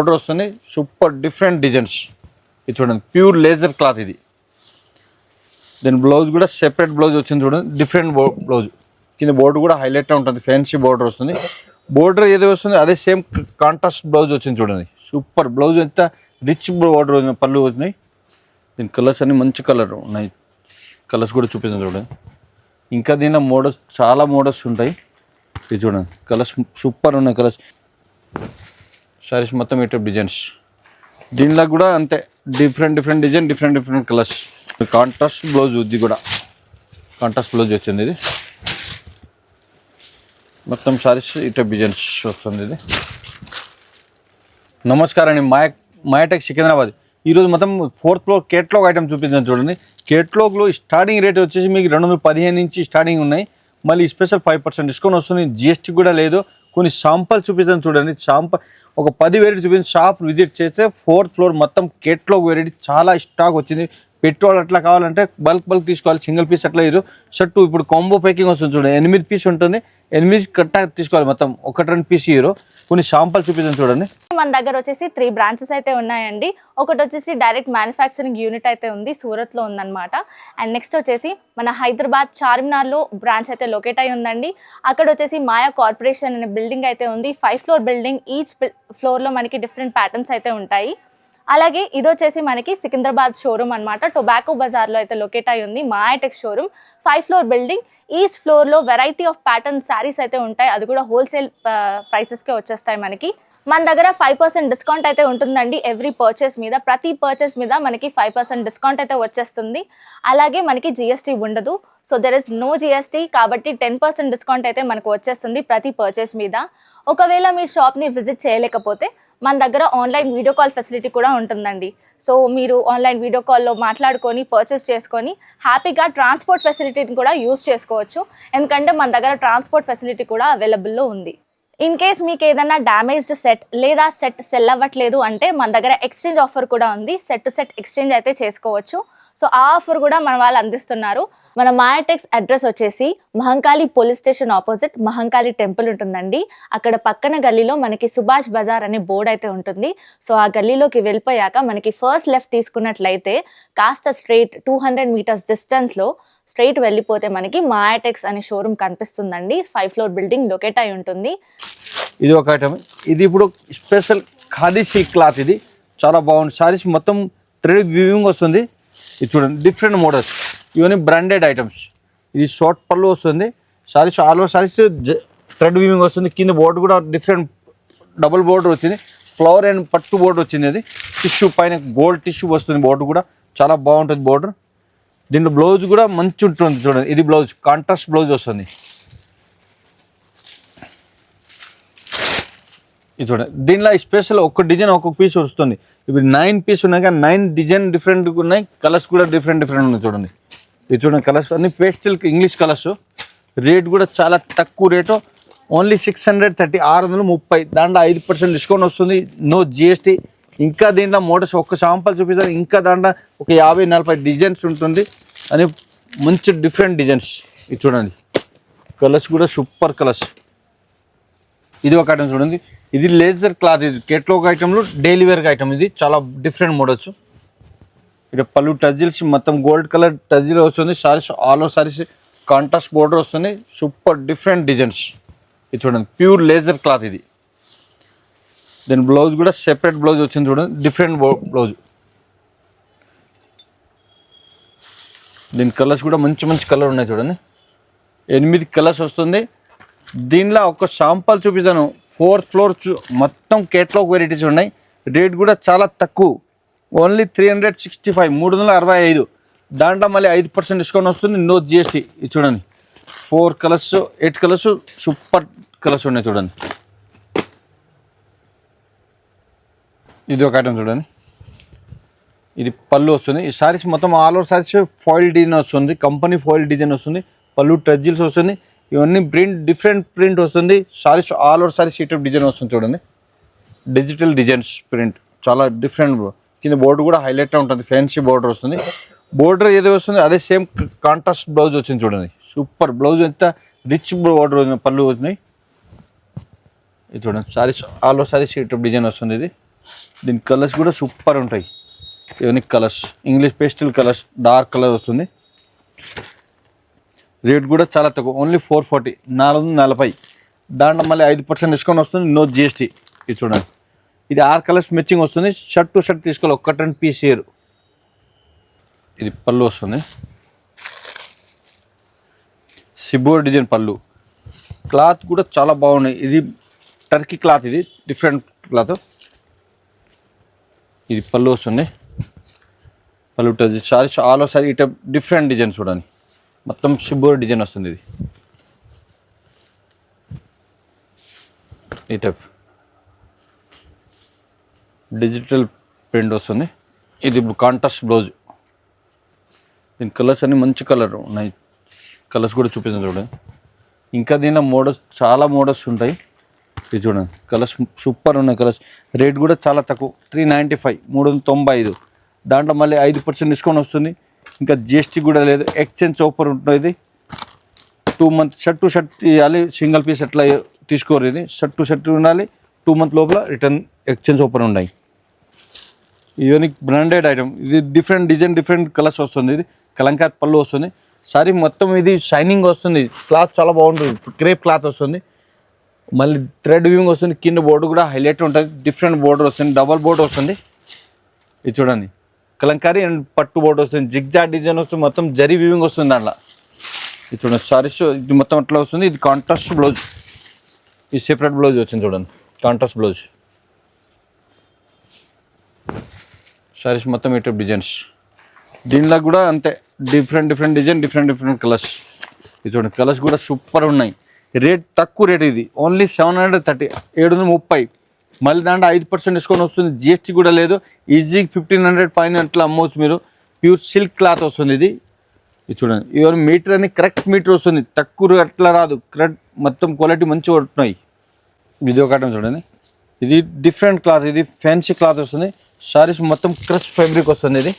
Border వస్తుంది, super different designs. ఇది చూడండి, ప్యూర్ లేజర్ క్లాత్ ఇది. దీని బ్లౌజ్ కూడా సెపరేట్ బ్లౌజ్ వచ్చింది చూడండి, డిఫరెంట్ బ్లౌజ్. కింద బోర్డర్ కూడా హైలైట్గా ఉంటుంది, ఫ్యాన్సీ బోర్డర్ వస్తుంది. బోర్డర్ ఏదో వస్తుంది అదే సేమ్ కాంట్రాస్ట్ బ్లౌజ్ వచ్చింది చూడండి, సూపర్ బ్లౌజ్. ఎంత రిచ్ బోర్డర్ వచ్చింది, పళ్ళు వచ్చినాయి. దీని కలర్స్ అన్ని మంచి కలర్ ఉన్నాయి, కలర్స్ కూడా చూపిస్తాను చూడండి. ఇంకా దీనిలో మోడల్స్ చాలా మోడల్స్ ఉంటాయి. ఇది చూడండి, కలర్స్ సూపర్ ఉన్నాయి కలర్స్. సారీస్ మొత్తం ఇటు డిజైన్స్. దీనిలో కూడా అంతే, different design, different colours. Contrast blouse, ఇది కూడా కాంట్రాస్ట్ బ్లౌజ్ వచ్చింది. ఇది మొత్తం సారీస్ ఇటు డిజైన్స్ వస్తుంది. ఇది నమస్కారం అండి, మాయాటెక్ సికింద్రాబాద్. ఈరోజు మొత్తం 4th ఫ్లోర్ కేటలాగ్ ఐటమ్ చూపించాను చూడండి. కేటలాగ్లో స్టార్టింగ్ రేట్ వచ్చేసి మీకు 215 నుంచి స్టార్టింగ్ ఉన్నాయి. మళ్ళీ స్పెషల్ 5% డిస్కౌంట్ వస్తుంది, జిఎస్టీ కూడా లేదు. కొన్ని శాంపల్ చూపిస్తాను చూడండి. ఒక 10 వెరైటీ చూపించి షాప్ విజిట్ చేస్తే 4th ఫ్లోర్ మొత్తం కేటలాగ్ వెరైటీ చాలా స్టాక్ వచ్చింది. పెట్రోల్ అట్లా కావాలంటే బల్క్ తీసుకోవాలి, సింగిల్ పీస్ అట్లా. ఇది షర్టు ఇప్పుడు కాంబో ప్యాకింగ్ వస్తుంది చూడండి, 8 పీస్ ఉంటుంది, 8 కట్ట తీసుకోవాలి. మొత్తం 1-2 పీస్ హీరో. కొన్ని శాంపల్ చూపిస్తాను చూడండి. మన దగ్గర వచ్చేసి 3 బ్రాంచెస్ అయితే ఉన్నాయండి. ఒకటి వచ్చేసి డైరెక్ట్ మ్యానుఫ్యాక్చరింగ్ యూనిట్ అయితే ఉంది, సూరత్లో ఉందన్నమాట. అండ్ నెక్స్ట్ వచ్చేసి మన హైదరాబాద్ చార్మినార్లో బ్రాంచ్ అయితే లొకేట్ అయి ఉందండి. అక్కడ వచ్చేసి మాయా కార్పొరేషన్ అనే బిల్డింగ్ అయితే ఉంది, 5 ఫ్లోర్ బిల్డింగ్. ఈచ్ ఫ్లోర్లో మనకి డిఫరెంట్ ప్యాటర్న్స్ అయితే ఉంటాయి. అలాగే ఇది వచ్చేసి మనకి సికింద్రాబాద్ షోరూమ్ అనమాట, టొబాకో బజార్లో అయితే లొకేట్ అయి ఉంది మాయాటెక్ షోరూమ్. 5 floor building. ఈచ్ ఫ్లోర్లో వెరైటీ ఆఫ్ ప్యాటర్న్ శారీస్ అయితే ఉంటాయి, అది కూడా హోల్సేల్ ప్రైసెస్కే వచ్చేస్తాయి మనకి. మన దగ్గర 5% డిస్కౌంట్ అయితే ఉంటుందండి ఎవ్రీ పర్చేస్ మీద. ప్రతి పర్చేస్ మీద మనకి 5% డిస్కౌంట్ అయితే వచ్చేస్తుంది. అలాగే మనకి జిఎస్టీ ఉండదు, so there is no GST. కాబట్టి 10% డిస్కౌంట్ అయితే మనకు వచ్చేస్తుంది ప్రతి పర్చేస్ మీద. ఒకవేళ మీ షాప్ని విజిట్ చేయలేకపోతే మన దగ్గర ఆన్లైన్ వీడియో కాల్ ఫెసిలిటీ కూడా ఉంటుందండి. సో మీరు ఆన్లైన్ వీడియో కాల్లో మాట్లాడుకొని పర్చేస్ చేసుకొని హ్యాపీగా ట్రాన్స్పోర్ట్ ఫెసిలిటీని కూడా యూజ్ చేసుకోవచ్చు, ఎందుకంటే మన దగ్గర ట్రాన్స్పోర్ట్ ఫెసిలిటీ కూడా అవైలబుల్లో ఉంది. ఇన్ కేస్ మీకు ఏదైనా డ్యామేజ్డ్ సెట్ లేదా సెట్ సెల్ అవ్వట్లేదు అంటే మన దగ్గర ఎక్స్చేంజ్ ఆఫర్ కూడా ఉంది, సెట్ టు సెట్ ఎక్స్చేంజ్ అయితే చేసుకోవచ్చు. సో ఆ ఆఫర్ కూడా మన వాళ్ళు అందిస్తున్నారు. మన మాయాటెక్స్ అడ్రస్ వచ్చేసి Mahankali police station opposite Mahankali temple ఉంటుందండి. అక్కడ పక్కన గల్లీలో మనకి సుభాష్ బజార్ అనే బోర్డు అయితే ఉంటుంది. సో ఆ గల్లీలోకి వెళ్ళిపోయాక మనకి ఫస్ట్ లెఫ్ట్ తీసుకున్నట్లయితే కాస్త స్ట్రైట్ 200 మీటర్స్ డిస్టెన్స్లో స్ట్రైట్ వెళ్ళిపోతే మనకి మాయాటెక్స్ అనే షోరూమ్ కనిపిస్తుందండి. 5 ఫ్లోర్ బిల్డింగ్ లొకేట్ అయి ఉంటుంది. ఇది ఒక ఐటమ్. ఇది ఇప్పుడు స్పెషల్ ఖాదీ సిల్క్ క్లాత్, ఇది చాలా బాగుంది. సారీస్ మొత్తం థ్రెడ్ వీవింగ్ వస్తుంది. ఇది చూడండి, డిఫరెంట్ మోడల్స్, ఇవన్నీ బ్రాండెడ్ ఐటమ్స్. ఇది షార్ట్ పళ్ళు వస్తుంది. Saris all over saris thread weaving వస్తుంది. కింద బోర్డు కూడా డిఫరెంట్ డబుల్ బోర్డర్ వచ్చింది, ఫ్లవర్ అండ్ పట్టు బోర్డు వచ్చింది. అది టిష్యూ పైన గోల్డ్ టిష్యూ వస్తుంది, బోర్డు కూడా చాలా బాగుంటుంది బోర్డర్. దీంట్లో బ్లౌజ్ కూడా మంచి ఉంటుంది చూడండి. ఇది బ్లౌజ్ కాంట్రాస్ట్ బ్లౌజ్ వస్తుంది. ఇది చూడండి, దీనిలో స్పెషల్ ఒక డిజైన్ ఒక్కొక్క పీస్ వస్తుంది. ఇప్పుడు 9 పీస్ ఉన్నాయి కానీ 9 డిజైన్ డిఫరెంట్గా ఉన్నాయి, కలర్స్ కూడా డిఫరెంట్ ఉన్నాయి చూడండి. ఇది చూడండి, కలర్స్ అన్ని పేస్టల్ ఇంగ్లీష్ కలర్స్. రేట్ కూడా చాలా తక్కువ రేటు, ఓన్లీ 630, 630. దాంట్లో 5% డిస్కౌంట్ వస్తుంది, నో జిఎస్టీ. ఇంకా దీంట్లో మోడల్స్ ఒక్క శాంపుల్ చూపిస్తారు. ఇంకా దాంట్లో ఒక 50-40 డిజైన్స్ ఉంటుంది అని మంచి డిఫరెంట్ డిజైన్స్. ఇది చూడండి, కలర్స్ కూడా సూపర్ కలర్స్. ఇది ఒక ఐటమ్ చూడండి, ఇది లేజర్ క్లాత్. ఇది కేటలాగ్ ఐటమ్లో డైలీ వేర్ ఐటమ్. ఇది చాలా డిఫరెంట్ మోడల్స్. ఇక్కడ పళ్ళు టజిల్స్ మొత్తం గోల్డ్ కలర్ టజిల్ వస్తుంది. Saris all over saris contrast border వస్తుంది, సూపర్ డిఫరెంట్ డిజైన్స్. ఇది చూడండి, ప్యూర్ లేజర్ క్లాత్. ఇది దీని బ్లౌజ్ కూడా సెపరేట్ బ్లౌజ్ వచ్చింది చూడండి, డిఫరెంట్ బ్లౌజ్. దీని కలర్స్ కూడా మంచి కలర్ ఉన్నాయి చూడండి, 8 కలర్స్ వస్తుంది. దీనిలో ఒక శాంపుల్ చూపిస్తాను. 4th ఫ్లోర్ మొత్తం కేటలాగ్ వెరైటీస్ ఉన్నాయి. రేట్ కూడా చాలా తక్కువ, ఓన్లీ 365, 365. దాంట్లో మళ్ళీ 5% డిస్కౌంట్ వస్తుంది, నో జిఎస్టీ. ఇది చూడండి, 4 కలర్స్ 8 కలర్స్ సూపర్ కలర్స్ ఉన్నాయి చూడండి. ఇది ఒక ఐటమ్ చూడండి, ఇది పళ్ళు వస్తుంది. ఈ సారీస్ మొత్తం all over saris foil design వస్తుంది, కంపెనీ ఫాయిల్ డిజైన్ వస్తుంది, పళ్ళు టజిల్స్ వస్తుంది. ఇవన్నీ డిఫరెంట్ ప్రింట్ వస్తుంది. Saris all over saris sheet design వస్తుంది చూడండి, డిజిటల్ డిజైన్స్ ప్రింట్ చాలా డిఫరెంట్. కింద బోర్డు కూడా హైలైట్గా ఉంటుంది, ఫ్యాన్సీ బోర్డర్ వస్తుంది. బోర్డర్ ఏదో వస్తుంది అదే సేమ్ కాంట్రాస్ట్ బ్లౌజ్ వచ్చింది చూడండి, సూపర్ బ్లౌజ్. ఎంత రిచ్ బోర్డర్ వచ్చింది, పళ్ళు వచ్చినాయి. ఇది చూడండి, saris all over saris sheet design వస్తుంది. ఇది దీని కలర్స్ కూడా సూపర్ ఉంటాయి. Unique colours, English pastel colours, dark colour వస్తుంది. రేట్ కూడా చాలా తక్కువ, ఓన్లీ 440, 440. దాంట్లో మళ్ళీ 5% డిస్కౌంట్ వస్తుంది, నో జిఎస్టీ. ఇది చూడండి, ఇది 6 కలర్స్ మ్యాచింగ్ వస్తుంది. షర్ట్ టు షర్ట్ తీసుకోవాలి, ఒక్క 10 పీస్ ఇయర్. ఇది పళ్ళు వస్తుంది, సిబోర్ డిజైన్ పళ్ళు. క్లాత్ కూడా చాలా బాగున్నాయి. ఇది టర్కీ క్లాత్, ఇది డిఫరెంట్ క్లాత్. ఇది పళ్ళు వస్తుంది, పళ్ళు touch saris all over sorry ఇట డిఫరెంట్ డిజైన్ చూడండి, మొత్తం సిబోర్ డిజైన్ వస్తుంది. ఇది ఈ టైప్ డిజిటల్ ప్రింట్ వస్తుంది. ఇది కాంట్రాస్ట్ బ్లౌజ్. దీని కలర్స్ అన్ని మంచి కలర్ ఉన్నాయి, కలర్స్ కూడా చూపిస్తాను చూడండి. ఇంకా దీనిలో మోడల్స్, చాలా మోడల్స్ ఉంటాయి. ఇది చూడండి, కలర్స్ సూపర్ ఉన్నాయి. కలర్స్ రేట్ కూడా చాలా తక్కువ, 395, 395. దాంట్లో మళ్ళీ 5% డిస్కౌంట్ వస్తుంది. ఇంకా జిఎస్టీ కూడా లేదు. ఎక్స్చేంజ్ ఆఫర్ ఉంటుంది. 2 months షర్ట్ టు షర్ట్ ఇవ్వాలి, సింగిల్ పీస్ ఎట్లా తీసుకోరు. ఇది షర్ట్ టు షర్ట్ ఉండాలి. 2 months లోపల రిటర్న్ ఎక్స్చేంజ్ ఆఫర్ ఉన్నాయి. Unique branded item. ఇది డిఫరెంట్ డిజైన్, డిఫరెంట్ కలర్స్ వస్తుంది. ఇది కలంకారీ పళ్ళు వస్తుంది. సారీ మొత్తం ఇది షైనింగ్ వస్తుంది. క్లాత్ చాలా బాగుంటుంది, క్రేప్ క్లాత్ వస్తుంది. మళ్ళీ థ్రెడ్ వీవింగ్ వస్తుంది. కింద బోర్డు కూడా హైలైట్ ఉంటుంది, డిఫరెంట్ బోర్డర్ వస్తుంది, డబల్ బోర్డు వస్తుంది. ఇది చూడండి, కలంకారీ అండ్ పట్టు బోర్డు వస్తుంది. జిగ్జాగ్ డిజైన్ వస్తుంది, మొత్తం జరీ వీవింగ్ వస్తుంది దాంట్లో. ఇది చూడండి, సారీస్ ఇది మొత్తం అట్లా వస్తుంది. ఇది కాంట్రాస్ట్ బ్లౌజ్, ఇది సెపరేట్ బ్లౌజ్ వచ్చింది చూడండి, కాంట్రాస్ట్ బ్లౌజ్. సారీస్ మొత్తం ఇటు డిజైన్స్. దీనిలో కూడా అంతే, డిఫరెంట్ డిజైన్, డిఫరెంట్ కలర్స్. ఇది చూడండి, కలర్స్ కూడా సూపర్ ఉన్నాయి. రేట్ తక్కువ రేట్, ఇది ఓన్లీ 730, 730. మళ్ళీ దాంట్లో 5% డిస్కౌంట్ వస్తుంది, జిఎస్టీ కూడా లేదు. ఈజీ 1500 పైన అట్లా అమ్మవచ్చు మీరు. ప్యూర్ సిల్క్ క్లాత్ వస్తుంది. ఇది చూడండి, ఇవన్నీ మీటర్ అని కరెక్ట్ మీటర్ వస్తుంది, తక్కువ అట్లా రాదు. కరెక్ట్ మొత్తం క్వాలిటీ మంచిగా ఉంటున్నాయి. ఇది ఒక ఐటమ్ చూడండి, ఇది డిఫరెంట్ క్లాత్, ఇది ఫ్యాన్సీ క్లాత్ వస్తుంది. సారీస్ మొత్తం క్రష్ ఫ్యాబ్రిక్ వస్తుంది. ఇది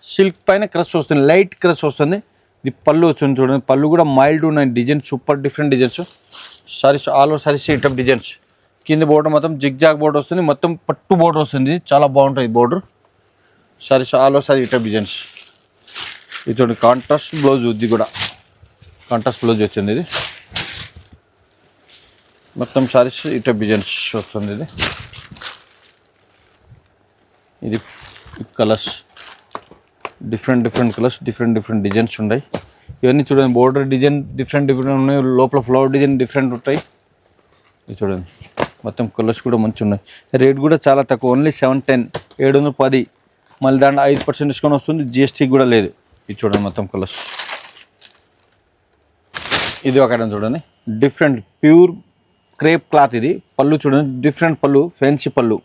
సిల్క్ పైన క్రష్ వస్తుంది, లైట్ క్రష్ వస్తుంది. ఇది పళ్ళు వస్తుంది చూడండి, పళ్ళు కూడా మైల్డ్ ఉన్నాయి. Design super different designs. Saris all over saris ఈ టైప్ డిజైన్స్. కింద బోర్డర్ మొత్తం జిగ్జాగ్ బోర్డర్ వస్తుంది, మొత్తం పట్టు బోర్డర్ వస్తుంది. చాలా బాగుంటుంది border. Saris all over sorry ఈ టైప్ డిజైన్స్. ఇది చూడండి, కాంట్రాస్ట్ బ్లౌజ్. ఇది కూడా కాంట్రాస్ట్ బ్లౌజ్ వచ్చింది. ఇది మొత్తం సారీస్ ఈ టైప్ డిజైన్స్ వస్తుంది. ఇది colours different colours, different designs ఉన్నాయి. ఇవన్నీ చూడండి, బోర్డర్ డిజైన్ డిఫరెంట్ ఉన్నాయి, లోపల ఫ్లవర్ డిజైన్ డిఫరెంట్ ఉంటాయి. ఇది చూడండి, మొత్తం కలర్స్ కూడా మంచి ఉన్నాయి. రేట్ కూడా చాలా తక్కువ, ఓన్లీ 710, 710. మళ్ళీ దాంట్లో 5% డిస్కౌంట్ వస్తుంది, జిఎస్టీ కూడా లేదు. ఇది చూడండి, మొత్తం కలర్స్. ఇది ఒక ఐటమ్ చూడండి, డిఫరెంట్ ప్యూర్ క్రేప్ క్లాత్. ఇది పళ్ళు చూడండి, డిఫరెంట్ పళ్ళు, ఫ్యాన్సీ పళ్ళు.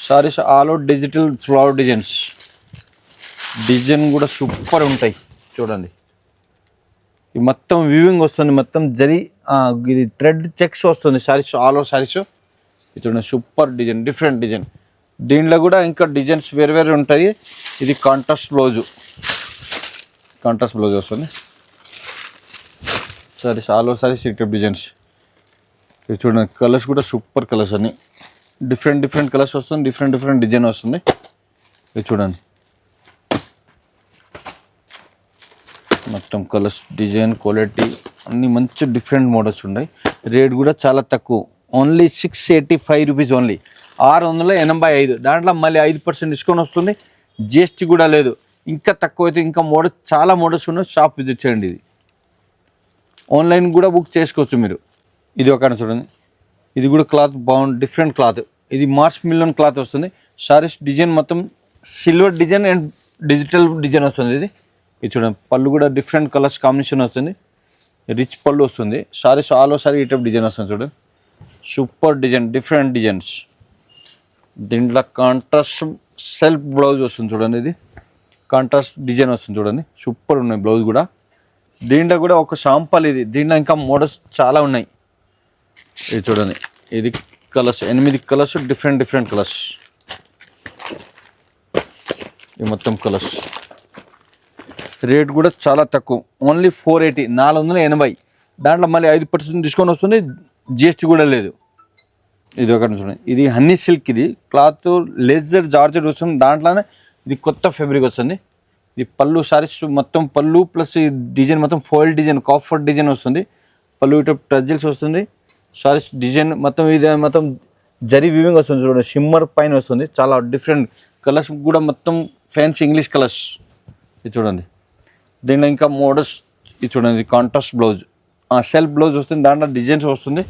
Saris all out digital flower designs. Design కూడా సూపర్ ఉంటాయి చూడండి. ఇది మొత్తం వీవింగ్ వస్తుంది, మొత్తం జరీ ఇది థ్రెడ్ చెక్స్ వస్తుంది. Saris all over saris. ఇది చూడండి, సూపర్ డిజైన్, డిఫరెంట్ డిజైన్. దీంట్లో కూడా ఇంకా డిజైన్స్ వేరు ఉంటాయి. ఇది కాంట్రాస్ట్ బ్లౌజ్ వస్తుంది. సారీస్ ఆల్ ఓవర్ సారీస్ ఈ టైప్ డిజైన్స్. ఇది చూడండి, కలర్స్ కూడా సూపర్ కలర్స్ అన్ని, డిఫరెంట్ కలర్స్ వస్తుంది, డిఫరెంట్ డిజైన్ వస్తుంది. ఇది చూడండి, మొత్తం కలర్స్, డిజైన్, క్వాలిటీ అన్ని మంచి డిఫరెంట్ మోడల్స్ ఉన్నాయి. రేట్ కూడా చాలా తక్కువ, ఓన్లీ 685 రూపీస్, ఓన్లీ 685. దాంట్లో మళ్ళీ 5% డిస్కౌంట్ వస్తుంది, జిఎస్టీ కూడా లేదు. ఇంకా తక్కువ అయితే ఇంకా మోడల్స్, చాలా మోడల్స్ ఉన్నాయి. షాప్ విజిట్ చేయండి. ఇది ఆన్లైన్ కూడా బుక్ చేసుకోవచ్చు మీరు. ఇది ఒక చూడండి, ఇది కూడా క్లాత్ బాగుంది, డిఫరెంట్ క్లాత్. ఇది మార్చ్ మిలియన్ క్లాత్ వస్తుంది. సారీస్ డిజైన్ మొత్తం silver design and digital design వస్తుంది. ఇది చూడండి, పళ్ళు కూడా డిఫరెంట్ కలర్స్ కాంబినేషన్ వస్తుంది, రిచ్ పళ్ళు వస్తుంది. సారీస్ ఆల్ ఓవర్ సారీ ఈ టైప్ డిజైన్ వస్తుంది చూడండి, సూపర్ డిజైన్, డిఫరెంట్ డిజైన్స్. దీంట్లో కాంట్రాస్ట్ సెల్ఫ్ బ్లౌజ్ వస్తుంది చూడండి. ఇది కాంట్రాస్ట్ డిజైన్ వస్తుంది చూడండి, సూపర్ ఉన్నాయి బ్లౌజ్ కూడా. దీంట్లో కూడా ఒక శాంపల్. ఇది దీంట్లో ఇంకా మోడల్స్ చాలా ఉన్నాయి. ఇది చూడండి, ఇది కలర్స్ 8 కలర్స్, డిఫరెంట్ కలర్స్. ఇది మొత్తం కలర్స్. రేట్ కూడా చాలా తక్కువ, ఓన్లీ 480, 480. దాంట్లో మళ్ళీ 5% డిస్కౌంట్ వస్తుంది, జిఎస్టీ కూడా లేదు. ఇది ఒకటి చూడండి, ఇది హనీ సిల్క్, ఇది క్లాత్ లేజర్ జార్జెట్ వస్తుంది, దాంట్లోనే ఇది కొత్త ఫ్యాబ్రిక్ వస్తుంది. ఇది పళ్ళు సారీస్ మొత్తం పళ్ళు ప్లస్ ఈ డిజైన్ మొత్తం ఫోల్డ్ డిజైన్ కాఫర్ డిజైన్ వస్తుంది. పళ్ళు ఇటు టజిల్స్ వస్తుంది, సారీస్ డిజైన్ మొత్తం ఇది మొత్తం జరీ వీవింగ్ వస్తుంది చూడండి, షిమ్మర్ పైన వస్తుంది. చాలా డిఫరెంట్ కలర్స్ కూడా మొత్తం ఫ్యాన్సీ ఇంగ్లీష్ కలర్స్. ఇది చూడండి, దీంట్లో ఇంకా మోడల్స్ ఇది చూడండి, కాంట్రాస్ట్ బ్లౌజ్, సెల్ఫ్ బ్లౌజ్ వస్తుంది, దాంట్లో డిజైన్స్ వస్తుంది.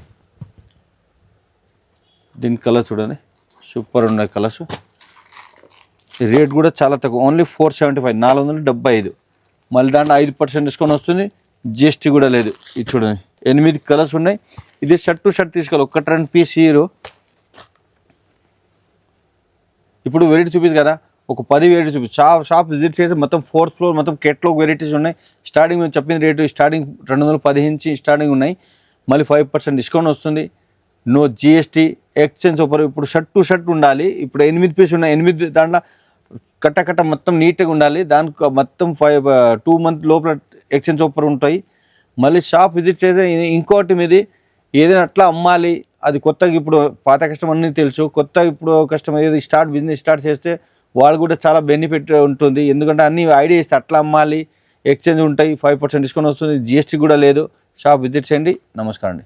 దీని కలర్ చూడండి, సూపర్ ఉన్నాయి కలర్స్. రేట్ కూడా చాలా తక్కువ, ఓన్లీ 475, 475. మళ్ళీ దాంట్లో 5% డిస్కౌంట్ వస్తుంది, జిఎస్టీ కూడా లేదు. ఇది చూడండి 8 కలర్స్ ఉన్నాయి. ఇది షర్ట్ టు షర్ట్ తీసుకోవాలి, ఒక్క 2 పీస్ హీరో. ఇప్పుడు వెరైటీ చూపించు కదా, ఒక 10 వెరైటీ చూపించు. షాప్ విజిట్ చేసి మొత్తం 4th ఫ్లోర్ మొత్తం కేటలాగ్ వెరైటీస్ ఉన్నాయి. స్టార్టింగ్ మేము చెప్పిన రేటు స్టార్టింగ్ 215 నుంచి స్టార్టింగ్ ఉన్నాయి. మళ్ళీ 5% డిస్కౌంట్ వస్తుంది, నో జిఎస్టీ, ఎక్స్చేంజ్ ఆఫర్. ఇప్పుడు షర్ట్ టు షర్ట్ ఉండాలి, ఇప్పుడు 8 పీస్ ఉన్నాయి, 8 దాంట్లో కట్ట మొత్తం నీట్గా ఉండాలి. దానికి మొత్తం 2 మంత్ లోపల ఎక్స్చేంజ్ ఆఫర్ ఉంటాయి. మళ్ళీ షాప్ విజిట్ చేస్తే ఇంకోటి మీది ఏదైనా అట్లా అమ్మాలి, అది కొత్తగా ఇప్పుడు పాత కస్టమర్ అన్నీ తెలుసు, కొత్త ఇప్పుడు కస్టమర్ ఏది బిజినెస్ స్టార్ట్ చేస్తే వాళ్ళు కూడా చాలా బెనిఫిట్ ఉంటుంది. ఎందుకంటే అన్ని ఐడియా ఇస్తే అట్లా అమ్మాలి, ఎక్స్చేంజ్ ఉంటాయి, 5% డిస్కౌంట్ వస్తుంది, జిఎస్టీ కూడా లేదు. షాప్ విజిట్ చేయండి. నమస్కారం అండి.